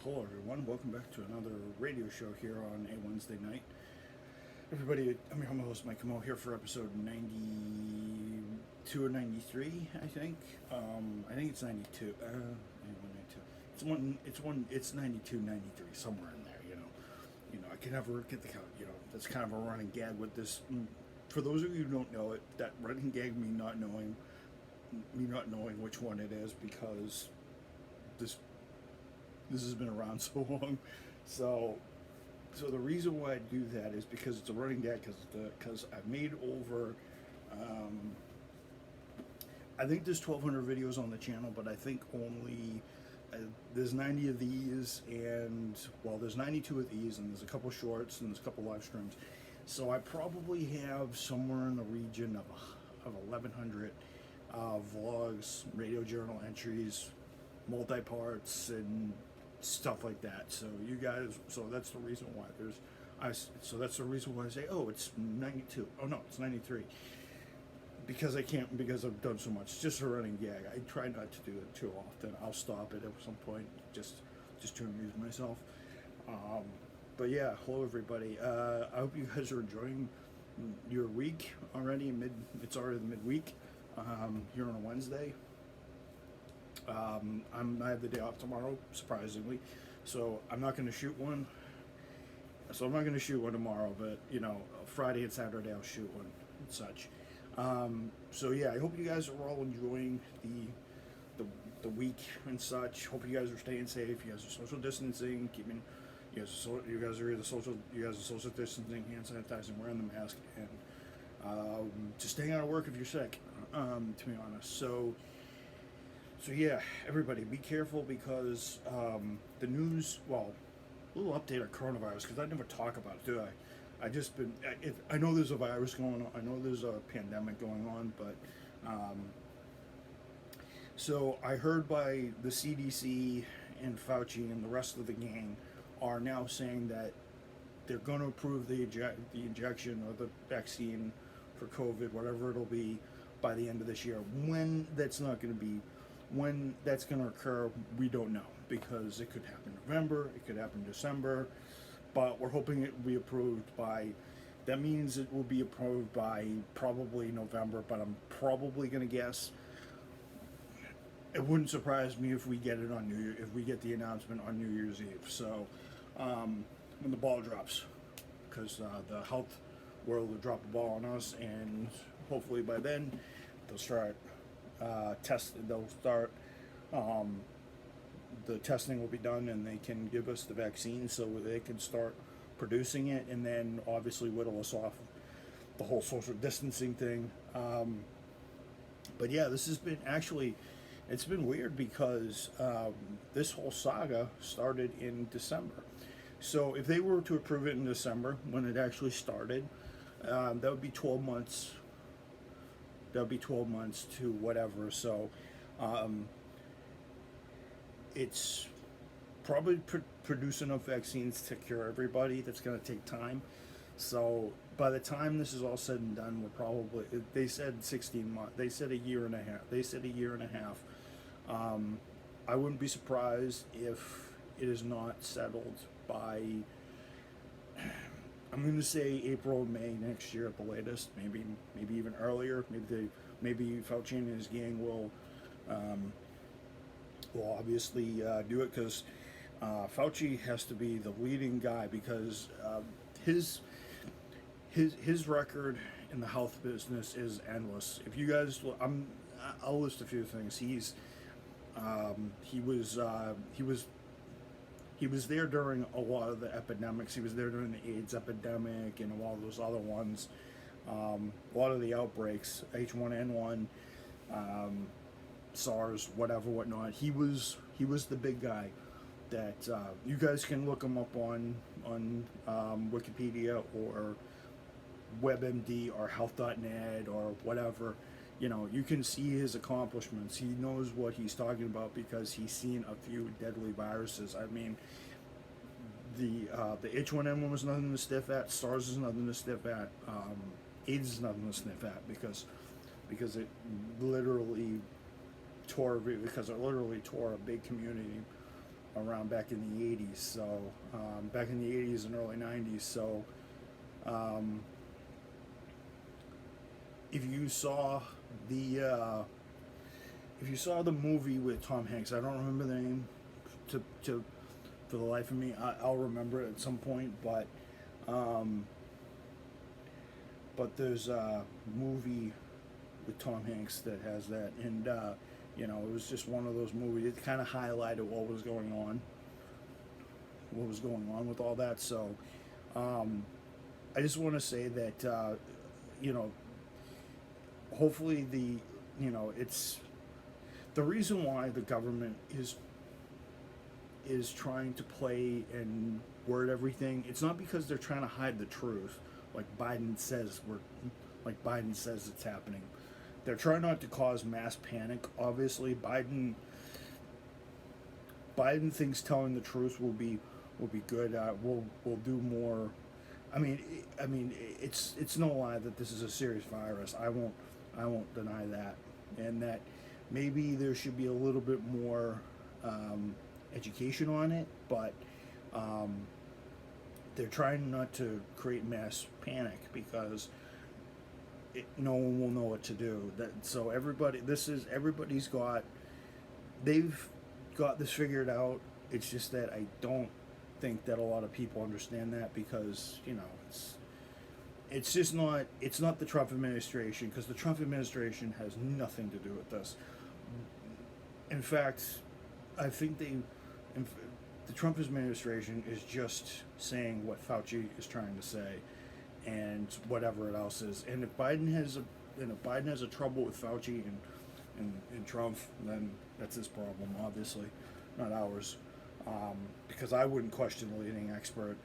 Hello, everyone. Welcome back to another radio show here on a Wednesday night. Everybody, I'm your host, Mike Camo, here for episode 92 or 93, I think. I think it's 92. 92. It's 92, 93, somewhere in there, I can never get the count, That's kind of a running gag with this. For those of you who don't know it, that running gag, me not knowing which one it is, because this has been around so long. So the reason why I do that is because it's a running gag, because I've made over, I think there's 1,200 videos on the channel, but I think only there's 90 of these, and there's 92 of these, and there's a couple shorts, and there's a couple live streams. So I probably have somewhere in the region of 1,100 vlogs, radio journal entries, multi-parts, and stuff like that. So that's the reason why that's the reason why I say, oh, it's 92. Oh no, it's 93. Because I've done so much. It's just a running gag. I try not to do it too often. I'll stop it at some point just to amuse myself. But yeah, hello everybody. I hope you guys are enjoying your week already. It's already the midweek here on a Wednesday. I have the day off tomorrow, surprisingly, so I'm not going to shoot one. So I'm not going to shoot one tomorrow, but Friday and Saturday I'll shoot one and such. So yeah, I hope you guys are all enjoying the week and such. Hope you guys are staying safe. You guys are social distancing, you guys are social distancing, hand sanitizing, wearing the mask, and just staying out of work if you're sick. To be honest, so yeah, everybody be careful, because the news, a little update on coronavirus, because I never talk about it, do I? I know there's a virus going on, I know there's a pandemic going on, but so I heard by the CDC and Fauci and the rest of the gang are now saying that they're going to approve the injection or the vaccine for COVID, whatever it'll be, by the end of this year. When that's going to occur, we don't know, because it could happen in November, it could happen in December, but we're hoping it will be approved by, that means it will be approved by probably November, but I'm probably going to guess, it wouldn't surprise me if we get it on if we get the announcement on New Year's Eve, so when the ball drops, because the health world will drop the ball on us, and hopefully by then they'll start the testing will be done, and they can give us the vaccine so they can start producing it, and then obviously whittle us off the whole social distancing thing. But yeah, this has been it's been weird, because this whole saga started in December. So if they were to approve it in December, when it actually started, that would be 12 months. That would be 12 months to whatever. So it's probably produce enough vaccines to cure everybody. That's going to take time. So by the time this is all said and done, they said 16 months. They said a year and a half. I wouldn't be surprised if it is not settled by, I'm going to say April, May next year at the latest. Maybe even earlier. Maybe Fauci and his gang will obviously do it, because Fauci has to be the leading guy, because his record in the health business is endless. If you guys, I'll list a few things. He was there during a lot of the epidemics. He was there during the AIDS epidemic and all those other ones. A lot of the outbreaks, H1N1, SARS, whatnot. He was the big guy. That you guys can look him up on Wikipedia or WebMD or Health.net or whatever. You can see his accomplishments. He knows what he's talking about, because he's seen a few deadly viruses. I mean, the H1N1 was nothing to sniff at. SARS is nothing to sniff at. AIDS is nothing to sniff at, because it literally tore a big community around back in the 80s. So back in the 80s and early 90s. So if you saw the movie with Tom Hanks, I don't remember the name to for the life of me. I'll remember it at some point, but there's a movie with Tom Hanks that has that, and you know, it was just one of those movies. It kind of highlighted what was going on with all that. So I just want to say that you know, hopefully it's the reason why the government is trying to play and word everything. It's not because they're trying to hide the truth, like Biden says it's happening. They're trying not to cause mass panic. Obviously, Biden thinks telling the truth will be good. We'll do more. I mean, it's no lie that this is a serious virus. I won't deny that, and that maybe there should be a little bit more education on it, but they're trying not to create mass panic because no one will know what to do. So they've got this figured out. It's just that I don't think that a lot of people understand that, because you know it's not the Trump administration, because the Trump administration has nothing to do with this. In fact, I think the Trump administration is just saying what Fauci is trying to say, and whatever else is. And if Biden has a trouble with Fauci and Trump, then that's his problem, obviously, not ours. Because I wouldn't question the leading expert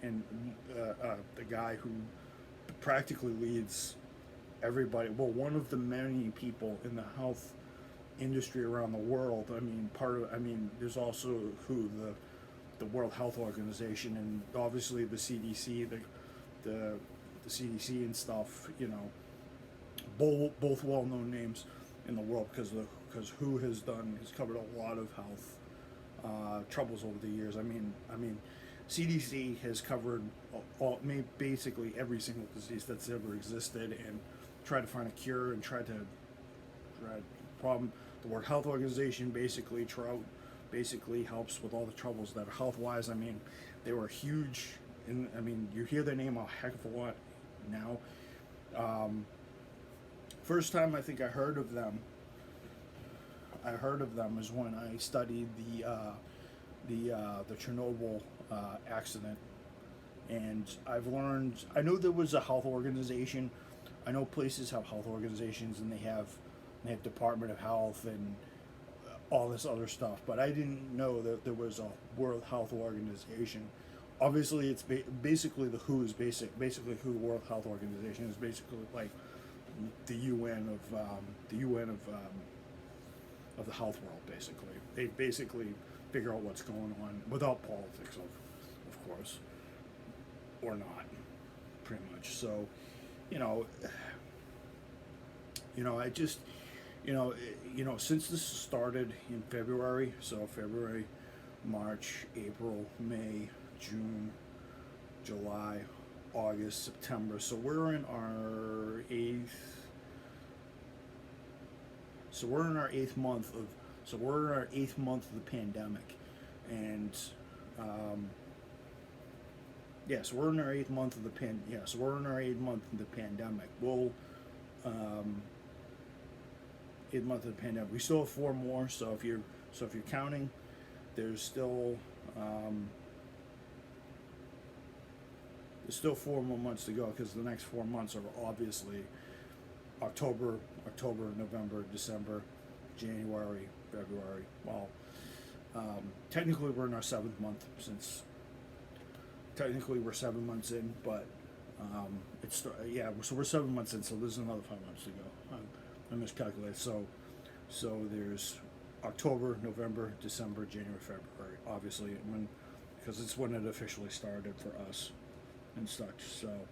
and the guy who practically leads everybody. Well, one of the many people in the health industry around the world. I mean, there's also the World Health Organization, and obviously the CDC, the CDC and stuff. You know, both well-known names in the world, because WHO has covered a lot of health troubles over the years. I mean, CDC has covered basically every single disease that's ever existed, and tried to find a cure and tried to problem. The World Health Organization basically helps with all the troubles that are health-wise. I mean, they were huge. You hear their name a heck of a lot now. First time I think I heard of them is when I studied the Chernobyl accident, and I know there was a health organization. I know places have health organizations, and they have Department of Health and all this other stuff, but I didn't know that there was a World Health Organization. Obviously, it's basically the WHO is basically who the World Health Organization is basically like the UN of the health world. Basically, they basically figure out what's going on without politics, of course, or not, pretty much. So, I just. Since this started in February, so February, March, April, May, June, July, August, September. So we're in our eighth month of the pandemic, and so we're in our eighth month of the pandemic. We'll 8th month of the pandemic. We still have 4 more. So if you're counting, there's still 4 more months to go, because the next 4 months are obviously October, November, December, January, February. Well, technically we're in our 7th month, since technically we're 7 months in, but so we're 7 months in. So there's another 5 months to go. I miscalculated. So there's October, November, December, January, February. Obviously, because it's when it officially started for us and such. So,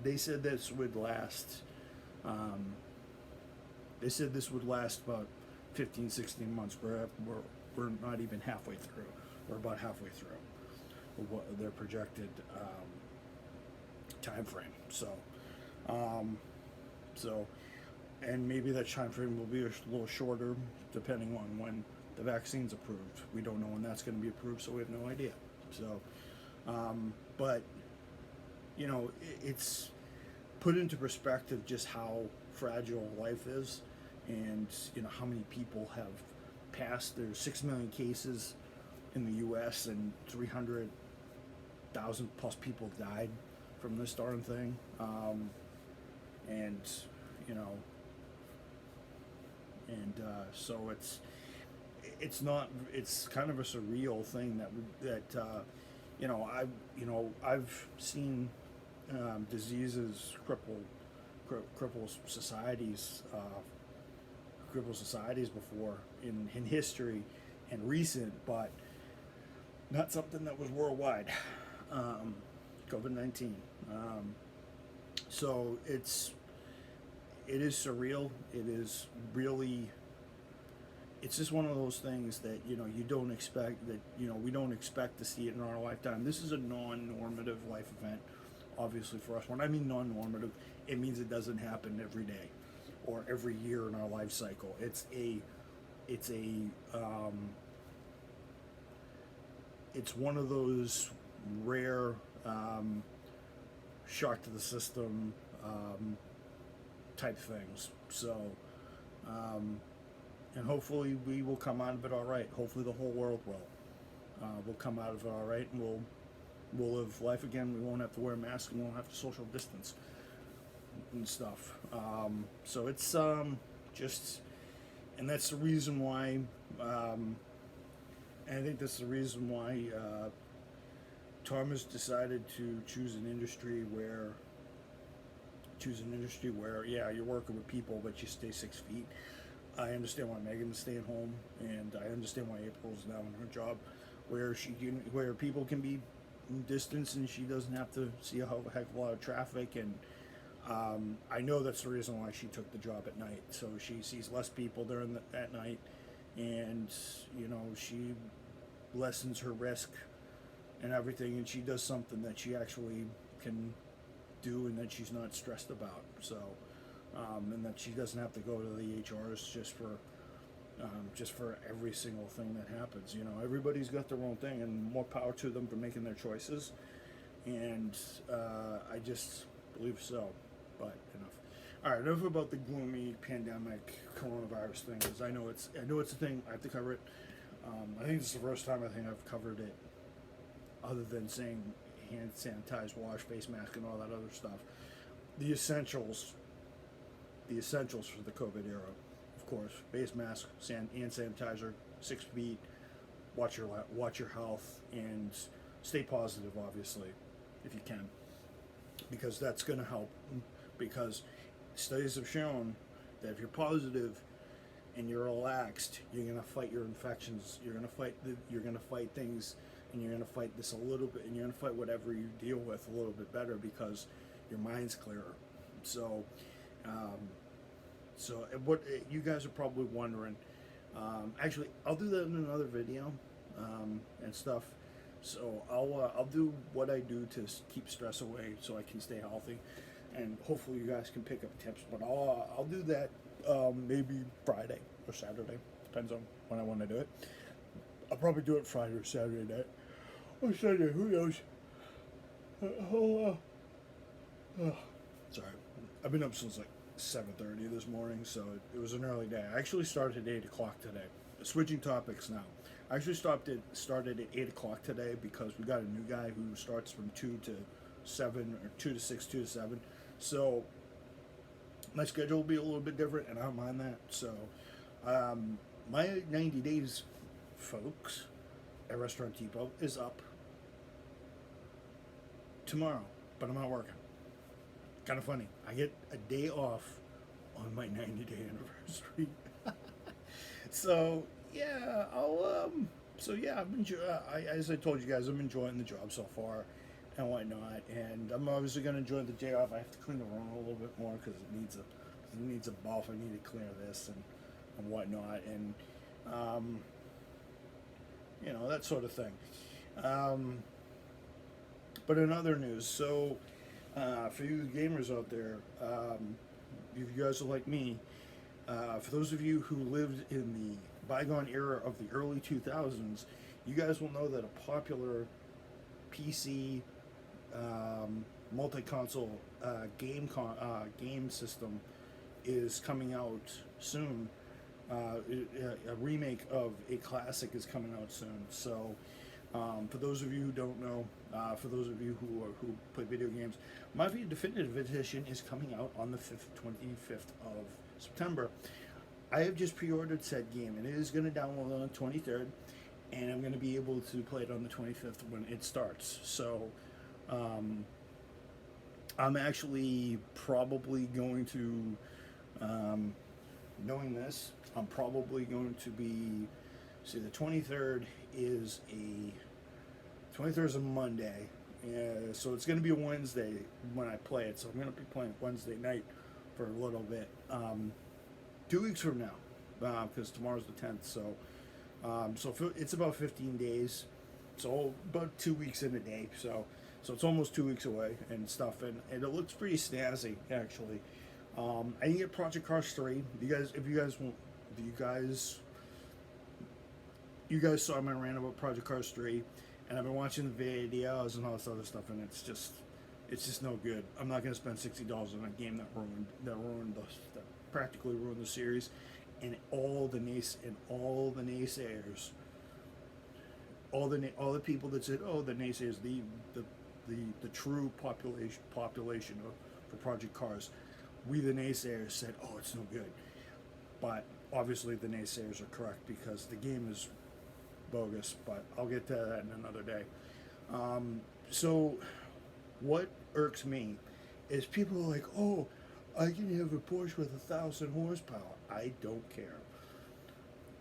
they said this would last They said this would last about 15, 16 months. We're not even halfway through. We're about halfway through what their projected time frame. So, and maybe that time frame will be a little shorter depending on when the vaccine's approved. We don't know when that's going to be approved, so we have no idea. So, but you know, it's put into perspective just how fragile life is, and you know how many people have passed. There's 6 million cases in the U.S. and 300,000 plus people died from this darn thing, and you know, and so it's not, it's kind of a surreal thing that you know, I've seen diseases cripple societies before in history and recent, but not something that was worldwide. COVID-19. So it is surreal. It is really, it's just one of those things that, you know, you don't expect, that, you know, we don't expect to see it in our lifetime. This is a non-normative life event, obviously, for us. When I mean non-normative, it means it doesn't happen every day or every year in our life cycle. It's one of those rare shock to the system type things. So, and hopefully we will come out of it all right. Hopefully the whole world will come out of it all right, and we'll live life again. We won't have to wear masks, and we won't have to social distance and stuff. So it's just, and that's the reason why. And I think that's the reason why Tom has decided to choose an industry where, yeah, you're working with people, but you stay 6 feet. I understand why Megan's staying home, and I understand why April's now in her job, where where people can be distance, and she doesn't have to see a heck of a lot of traffic. And I know that's the reason why she took the job at night, so she sees less people at night, and you know, she lessens her risk and everything, and she does something that she actually can do and that she's not stressed about. So, and that she doesn't have to go to the HRs just for every single thing that happens. You know, everybody's got their own thing, and more power to them for making their choices. And I just believe so. But enough. All right, enough about the gloomy pandemic coronavirus thing, because I know it's a thing. I have to cover it. I think this is the first time I've covered it, other than saying hand sanitize, wash, face mask, and all that other stuff. The essentials for the COVID era, of course: face mask, hand sanitizer, 6 feet, watch your health, and stay positive, obviously, if you can, because that's going to help. Because studies have shown that if you're positive and you're relaxed, you're going to fight your infections. You're going to fight things, and you're going to fight this a little bit, and you're going to fight whatever you deal with a little bit better, because your mind's clearer. So, what you guys are probably wondering, actually, I'll do that in another video and stuff. So I'll do what I do to keep stress away, so I can stay healthy, and hopefully you guys can pick up tips. But I'll do that maybe Friday or Saturday, depends on when I want to do it. I'll probably do it Friday or Saturday night, or Sunday, who knows. Sorry, I've been up since like 7:30 this morning, so it was an early day. I actually started at 8 o'clock today. Switching topics now. I actually started at 8 o'clock today because we got a new guy who starts from 2 to 7, or 2 to 6, 2 to 7. So my schedule will be a little bit different, and I don't mind that. So my 90 days, folks, at Restaurant Depot is up tomorrow, but I'm not working. Kind of funny. I get a day off on my 90-day anniversary. So yeah, as I told you guys, I'm enjoying the job so far and whatnot, and I'm obviously going to enjoy the day off. I have to clean the room a little bit more because it needs a needs a buff. I need to clear this and whatnot, and that sort of thing. But in other news, so for you gamers out there, if you guys are like me, for those of you who lived in the bygone era of the early 2000s, you guys will know that a popular PC multi-console game system is coming out soon. A remake of a classic is coming out soon. So, for those of you who don't know, for those of you who play video games, Mafia Definitive Edition is coming out on the 25th of September. I have just pre-ordered said game, and it is going to download on the 23rd, and I'm going to be able to play it on the 25th when it starts. So, I'm actually probably going to, knowing this, I'm probably going to be, the 23rd is a Monday, so it's going to be a Wednesday when I play it, so I'm going to be playing Wednesday night for a little bit, 2 weeks from now, because tomorrow's the 10th, so it's about 15 days, so about 2 weeks in a day, so it's almost 2 weeks away and stuff, and it looks pretty snazzy, actually. I can get Project Cars 3. You guys saw my rant about Project Cars 3, and I've been watching the videos and all this other stuff, and it's just no good. I'm not going to spend $60 on a game that practically ruined the series, and all the naysayers, all the people that said, oh, the naysayers, the true population for Project Cars, we the naysayers said, oh, it's no good. But obviously the naysayers are correct because the game is bogus, but I'll get to that in another day. So what irks me is people are like, oh, I can have a Porsche with 1,000 horsepower. I don't care.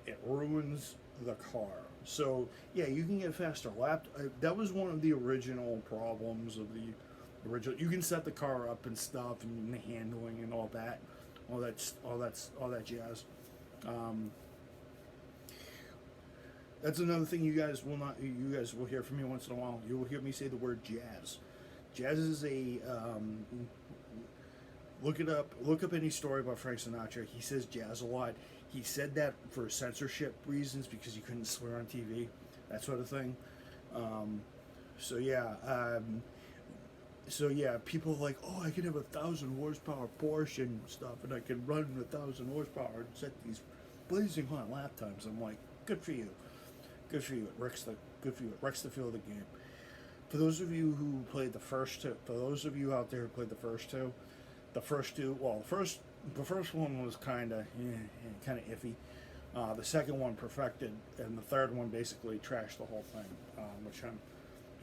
It ruins the car. So yeah, you can get faster lap. That was one of the original problems of the original. You can set the car up and stuff, and the handling and all that jazz. That's another thing you guys will hear from me once in a while. You will hear me say the word jazz. Jazz is a look up any story about Frank Sinatra. He says jazz a lot. He said that for censorship reasons because you couldn't swear on TV, that sort of thing. So yeah, people are like, oh, I can have 1,000 horsepower Porsche and stuff, and I can run 1,000 horsepower and set these blazing hot lap times. I'm like, good for you. Good for you. It wrecks the feel of the game. For those of you who played the first two, for those of you out there who played the first two, the first one was kind of iffy. The second one perfected, and the third one basically trashed the whole thing.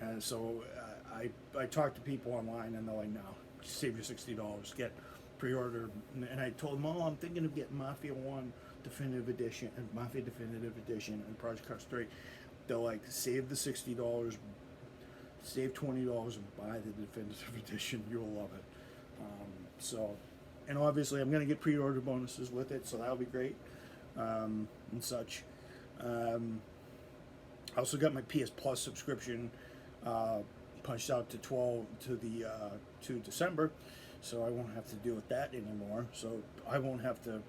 And so I talked to people online, and they're like, no, save your $60, get pre-ordered. And I told them, oh, I'm thinking of getting Mafia 1 Definitive Edition and Mafia Definitive Edition and Project Cars 3. They're like, save the $60, save $20, and buy the Definitive Edition. You'll love it. And obviously I'm going to get pre-order bonuses with it, so that'll be great, and such. I also got my PS Plus subscription punched out to December, so I won't have to deal with that anymore. So I won't have to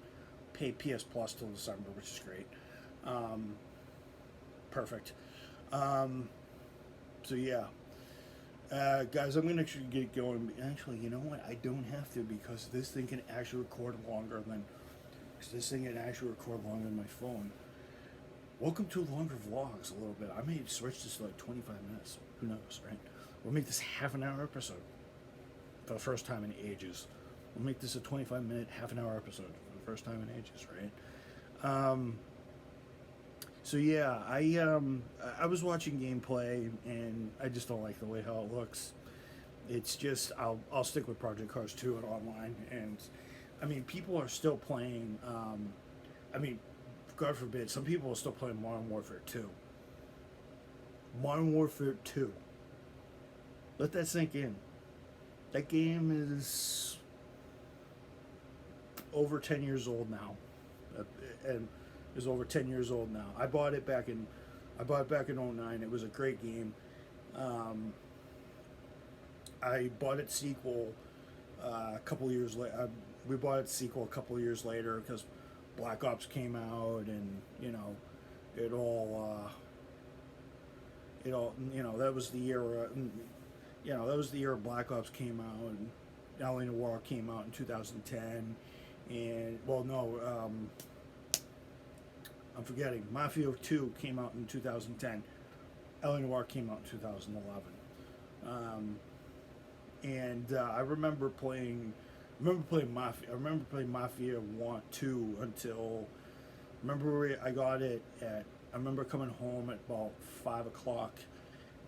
pay PS Plus till December, which is great. Perfect. So yeah. Guys, I'm going to actually get going. Actually, you know what? I don't have to because this thing can actually record longer than my phone. Welcome to longer vlogs a little bit. I may switch this to like 25 minutes. Who knows, right? We'll make this half-an-hour episode for the first time in ages. We'll make this a 25-minute, half-an-hour episode for the first time in ages, right? So yeah, I was watching gameplay, and I just don't like the way how it looks. It's just I'll stick with Project Cars 2 and online, and I mean people are still playing. God forbid, some people are still playing Modern Warfare 2. Modern Warfare 2. Let that sink in. That game is over 10 years old now, and is over 10 years old now. I bought it back in '09. It was a great game. I bought its sequel a couple years later. We bought its sequel a couple years later because Black Ops came out, and it all that was the year. That was the year Black Ops came out, and LA Noire came out in 2010, and I'm forgetting. Mafia 2 came out in 2010. LA Noire came out in 2011. I remember playing Mafia. I remember playing Mafia 1, 2 until. I got it at. I remember coming home at about 5 o'clock.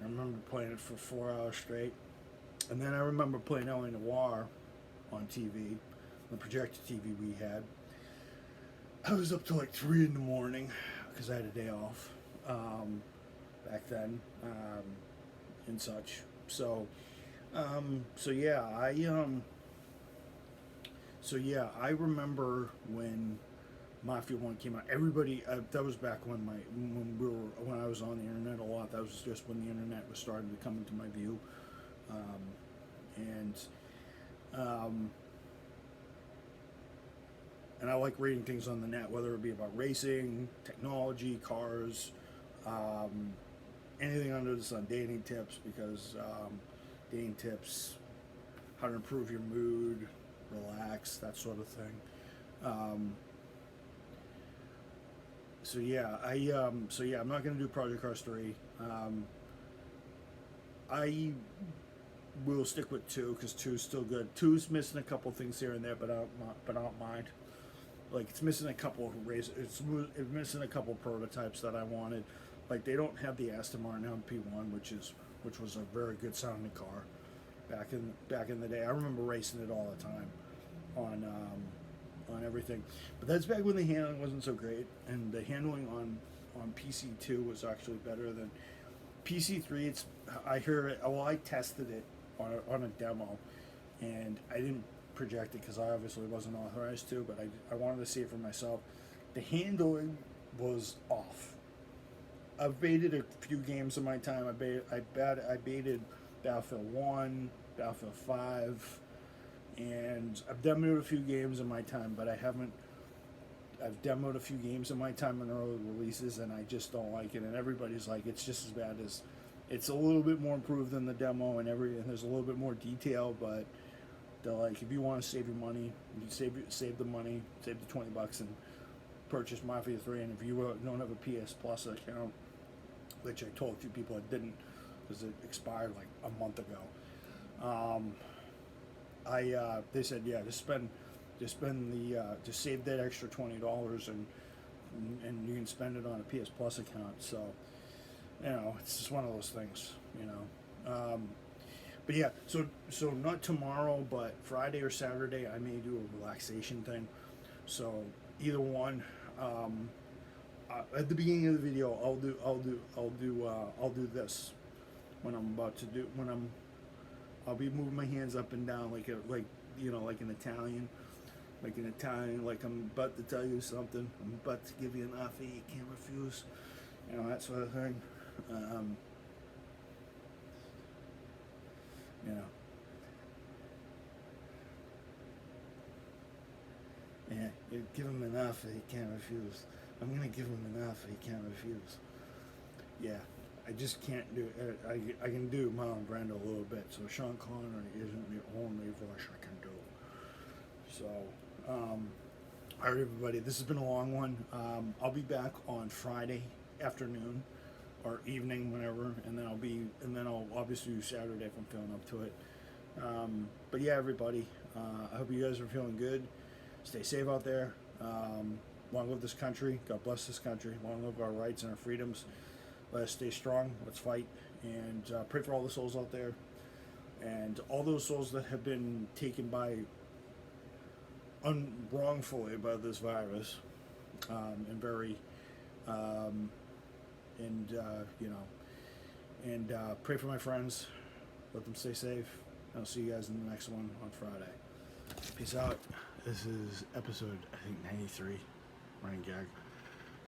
I remember playing it for 4 hours straight, and then I remember playing LA Noire on TV, the projector TV we had. I was up till like 3 in the morning because I had a day off back then and such. So I remember when Mafia 1 came out. Everybody that was back when I was on the internet a lot. That was just when the internet was starting to come into my view, and I like reading things on the net, whether it be about racing, technology, cars, anything under the sun, dating tips, because dating tips, how to improve your mood, relax, that sort of thing. I'm not going to do Project Cars 3. I will stick with 2 because 2 is still good. 2's missing a couple things here and there, but I don't mind. Like, it's missing a couple of it's missing a couple of prototypes that I wanted. Like, they don't have the Aston Martin LMP1, which was a very good sounding car back in the day. I remember racing it all the time on everything. But that's back when the handling wasn't so great, and the handling on PC2 was actually better than PC3. I tested it on a demo, and I didn't project it because I obviously wasn't authorized to, but I wanted to see it for myself. The handling was off. I've baited a few games in my time. I baited Battlefield 1, Battlefield 5, and I've demoed a few games in my time, but I've demoed a few games in my time in early releases, and I just don't like it. And everybody's like, it's just as bad as, it's a little bit more improved than the demo, and there's a little bit more detail, but they're like, if you want to save your money, you save the money, save the $20 and purchase Mafia 3. And if you don't have a PS Plus account, which I told a few people I didn't because it expired like a month ago, they said, yeah, just save that extra $20 and you can spend it on a PS Plus account. So, it's just one of those things, But yeah, so not tomorrow, but Friday or Saturday, I may do a relaxation thing. So either one. At the beginning of the video, I'll do this when I'm about to do I'll be moving my hands up and down like an Italian, like I'm about to tell you something. I'm about to give you an offer you can't refuse, that sort of thing. Yeah, you give him an offer he can't refuse. I'm gonna give him an offer he can't refuse. Yeah, I just can't do it. I can do Marlon Brando a little bit, so Sean Connery isn't the only voice I can do. So, all right, everybody, this has been a long one. I'll be back on Friday afternoon or evening, whenever, and then I'll obviously do Saturday if I'm feeling up to it. But yeah, everybody, I hope you guys are feeling good. Stay safe out there. Long live this country. God bless this country. Long live our rights and our freedoms. Let us stay strong. Let's fight. And pray for all the souls out there. And all those souls that have been taken wrongfully by this virus. Pray for my friends. Let them stay safe. I'll see you guys in the next one on Friday. Peace out. This is episode, I think, 93, running gag.